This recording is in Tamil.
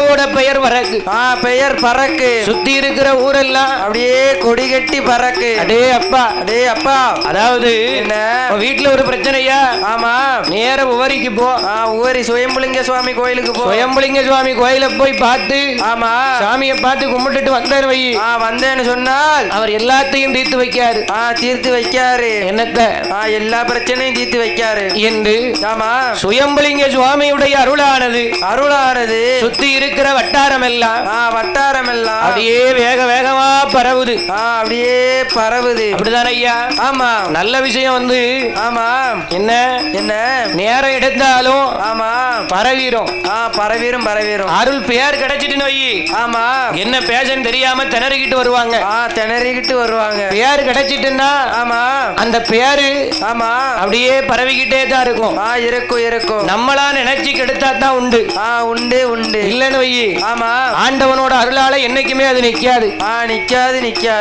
ஊரோட பெயர் பறக்கு. பெயர் பறக்கு. சுத்தி இருக்கிற ஊரெல்லாம் அப்படியே கொடி கட்டி பறக்கு. அடே அப்பா, அடே அப்பா. அதாவது என்ன வீட்டுல ஒரு பிரச்சனையா? ஆமா. நேர உவரிக்கு போ. உவரி சுயம்புலிங்க சுவாமி கோயிலுக்கு போ. சுயம்புலிங்க சுவாமி கோயில போய் பார்த்து, ஆமா, சாமியை பார்த்து கும்பிட்டுட்டு வந்தார் வை. வந்தேன்னு சொன்னால் அவர் எல்லாத்தையும் தீர்த்து வைக்காரு. தீர்த்து வைக்காரு. என்னத்த? எல்லா பிரச்சனையும் தீர்த்து வைக்காரு என்று. ஆமா. சுயம்புலிங்க சுவாமியுடைய அருளானது சுத்தி இருக்கிற வட்டாரம் எல்லாம் அப்படியே வேக வேகமா பரவுது. அப்படியே பரவுது. அப்படிதான் ஐயா. ஆமா. நல்ல விஷயம் வந்து ஆமா. என்ன என்ன நேரம் எடுத்தாலும் ஆமா பரவிரும். பரவிரும் பரவிரும். அருள் பெயர் கிடைச்சிட்டு நோய். ஆமா. என்ன பேசன்னு தெரியாம திணறிக்கிட்டு வருவாங்க. திணறிக்கிட்டு வருவாங்க. பெயர் கிடைச்சிட்டுன்னா ஆமா அந்த பேரு ஆமா அப்படியே பரவிக்கிட்டே தான் இருக்கும். இருக்கும் இருக்கும். நம்மளா நினைச்சு கெடுத்தா தான் உண்டு. உண்டு உண்டு. இல்லன்னு வை. ஆமா. ஆண்டவனோட அருளால என்னைக்குமே அது நிக்காது. நிக்காது நிக்காது.